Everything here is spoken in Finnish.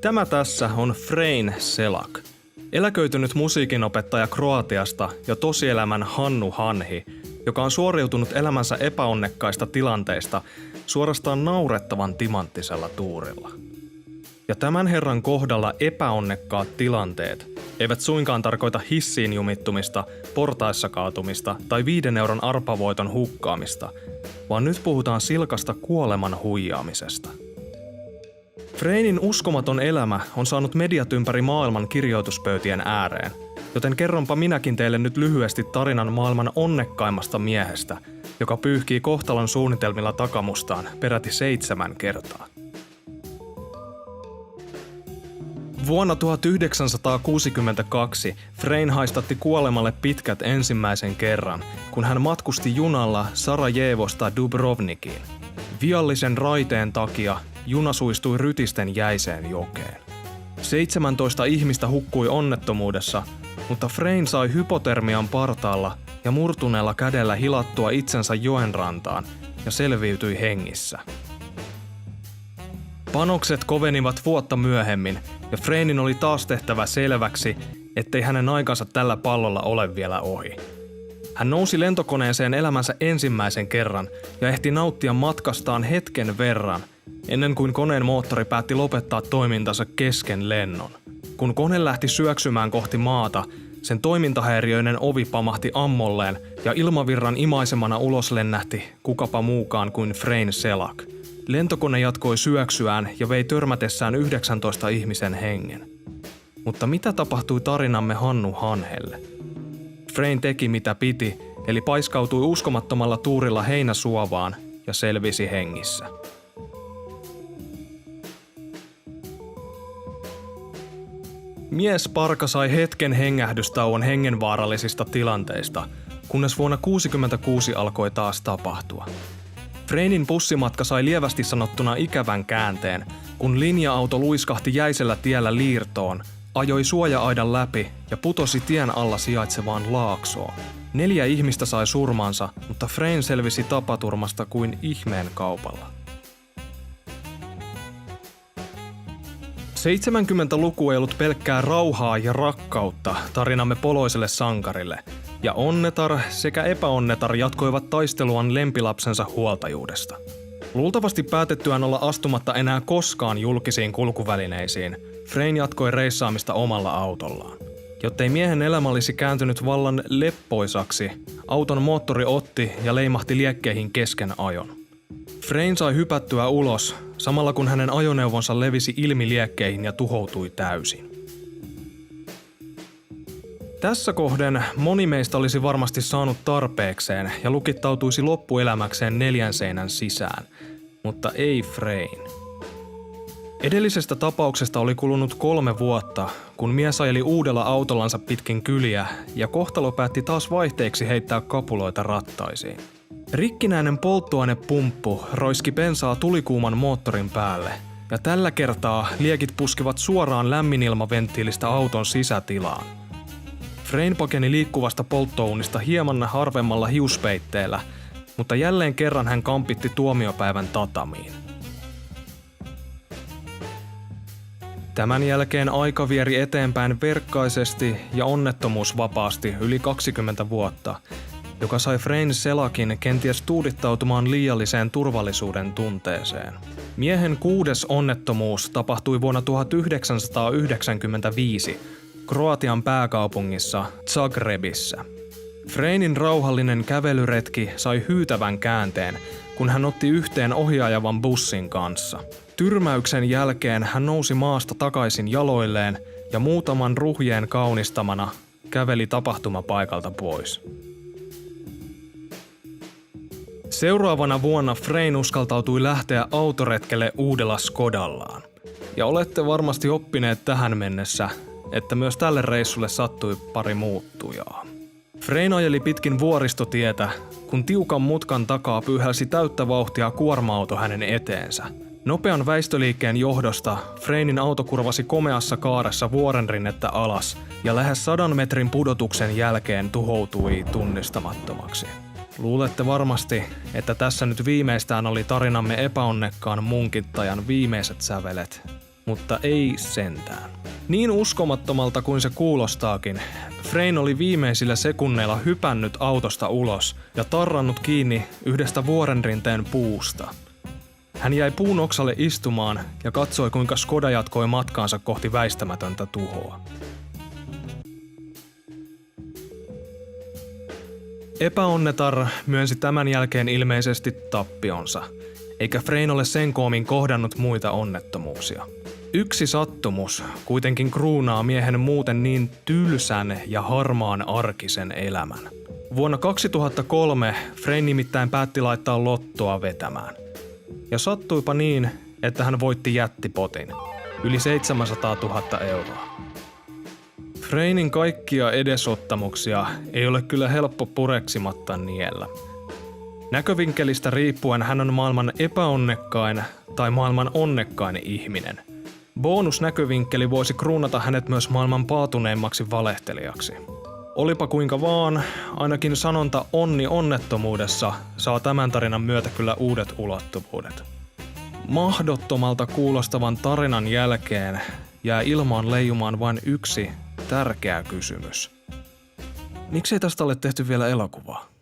Tämä tässä on Frein Selak. Eläköitynyt musiikinopettaja Kroatiasta ja tosielämän Hannu Hanhi, joka on suoriutunut elämänsä epäonnekkaista tilanteista suorastaan naurettavan timanttisella tuurilla. Ja tämän herran kohdalla epäonnekkaat tilanteet eivät suinkaan tarkoita hissiin jumittumista, portaissa kaatumista tai 5 euron arpavoiton hukkaamista, vaan nyt puhutaan silkasta kuoleman huijaamisesta. Freinin uskomaton elämä on saanut mediat ympäri maailman kirjoituspöytien ääreen, joten kerronpa minäkin teille nyt lyhyesti tarinan maailman onnekkaimmasta miehestä, joka pyyhkii kohtalon suunnitelmilla takamustaan peräti 7 kertaa. Vuonna 1962 Frein haistatti kuolemalle pitkät ensimmäisen kerran, kun hän matkusti junalla Sarajevosta Dubrovnikiin. Viallisen raiteen takia juna suistui rytisten jäiseen jokeen. 17 ihmistä hukkui onnettomuudessa, mutta Frein sai hypotermian partaalla ja murtuneella kädellä hilattua itsensä joen rantaan ja selviytyi hengissä. Panokset kovenivat vuotta myöhemmin ja Freinin oli taas tehtävä selväksi, ettei hänen aikansa tällä pallolla ole vielä ohi. Hän nousi lentokoneeseen elämänsä ensimmäisen kerran ja ehti nauttia matkastaan hetken verran, ennen kuin koneen moottori päätti lopettaa toimintansa kesken lennon. Kun kone lähti syöksymään kohti maata, sen toimintahäiriöinen ovi pamahti ammolleen ja ilmavirran imaisemana ulos lennähti kukapa muukaan kuin Frein Selak. Lentokone jatkoi syöksyään ja vei törmätessään 19 ihmisen hengen. Mutta mitä tapahtui tarinamme Hannu Hanhelle? Frein teki mitä piti, eli paiskautui uskomattomalla tuurilla heinäsuovaan ja selvisi hengissä. Miesparka sai hetken hengähdystauon hengenvaarallisista tilanteista, kunnes vuonna 1966 alkoi taas tapahtua. Freinin bussimatka sai lievästi sanottuna ikävän käänteen, kun linja-auto luiskahti jäisellä tiellä liirtoon, ajoi suoja-aidan läpi ja putosi tien alla sijaitsevaan laaksoon. 4 ihmistä sai surmansa, mutta Frein selvisi tapaturmasta kuin ihmeen kaupalla. 70-luku ei ollut pelkkää rauhaa ja rakkautta tarinamme poloiselle sankarille, ja onnetar sekä epäonnetar jatkoivat taisteluaan lempilapsensa huoltajuudesta. Luultavasti päätettyään olla astumatta enää koskaan julkisiin kulkuvälineisiin, Frein jatkoi reissaamista omalla autollaan. Jottei miehen elämä olisi kääntynyt vallan leppoisaksi, auton moottori otti ja leimahti liekkeihin kesken ajon. Frein sai hypättyä ulos, samalla kun hänen ajoneuvonsa levisi ilmi liekkeihin ja tuhoutui täysin. Tässä kohden moni meistä olisi varmasti saanut tarpeekseen ja lukittautuisi loppuelämäkseen 4 seinän sisään, mutta ei Frein. Edellisestä tapauksesta oli kulunut 3 vuotta, kun mies ajeli uudella autollansa pitkin kyliä ja kohtalo päätti taas vaihteeksi heittää kapuloita rattaisiin. Rikkinäinen polttoainepumppu roiski bensaa tulikuuman moottorin päälle, ja tällä kertaa liekit puskivat suoraan lämminilmaventtiilistä auton sisätilaan. Frein pakeni liikkuvasta polttouunista hieman harvemmalla hiuspeitteellä, mutta jälleen kerran hän kampitti tuomiopäivän tatamiin. Tämän jälkeen aika vieri eteenpäin verkkaisesti ja onnettomuusvapaasti yli 20 vuotta, joka sai Frein Selakin kenties tuudittautumaan liialliseen turvallisuuden tunteeseen. Miehen 6. onnettomuus tapahtui vuonna 1995 Kroatian pääkaupungissa Zagrebissa. Freinin rauhallinen kävelyretki sai hyytävän käänteen, kun hän otti yhteen ohiajavan bussin kanssa. Tyrmäyksen jälkeen hän nousi maasta takaisin jaloilleen ja muutaman ruhjeen kaunistamana käveli tapahtumapaikalta pois. Seuraavana vuonna Frein uskaltautui lähteä autoretkelle uudella Skodallaan. Ja olette varmasti oppineet tähän mennessä, että myös tälle reissulle sattui pari muuttujaa. Frein ajeli pitkin vuoristotietä, kun tiukan mutkan takaa pyyhälsi täyttä vauhtia kuorma-auto hänen eteensä. Nopean väistöliikkeen johdosta Freinin auto kurvasi komeassa kaaressa vuorenrinnettä alas ja lähes 100 metrin pudotuksen jälkeen tuhoutui tunnistamattomaksi. Luulette varmasti, että tässä nyt viimeistään oli tarinamme epäonnekkaan munkittajan viimeiset sävelet. mutta ei sentään. Niin uskomattomalta kuin se kuulostaakin, Frayne oli viimeisillä sekunneilla hypännyt autosta ulos ja tarrannut kiinni yhdestä vuorenrinteen puusta. Hän jäi puun oksalle istumaan ja katsoi, kuinka Skoda jatkoi matkaansa kohti väistämätöntä tuhoa. Epäonnetar myönsi tämän jälkeen ilmeisesti tappionsa, eikä Frayne ole sen koomin kohdannut muita onnettomuuksia. Yksi sattumus kuitenkin kruunaa miehen muuten niin tylsän ja harmaan arkisen elämän. Vuonna 2003 Frayne nimittäin päätti laittaa lottoa vetämään. Ja sattuipa niin, että hän voitti jättipotin, yli 700 000 euroa. Fraynen kaikkia edesottamuksia ei ole kyllä helppo pureksimatta niellä. Näkövinkkelistä riippuen hän on maailman epäonnekkain tai maailman onnekkain ihminen. Bonusnäkövinkkeli voisi kruunata hänet myös maailman paatuneimmaksi valehtelijaksi. Olipa kuinka vaan, ainakin sanonta onni onnettomuudessa saa tämän tarinan myötä kyllä uudet ulottuvuudet. Mahdottomalta kuulostavan tarinan jälkeen jää ilmaan leijumaan vain yksi tärkeä kysymys. Miksei tästä ole tehty vielä elokuvaa?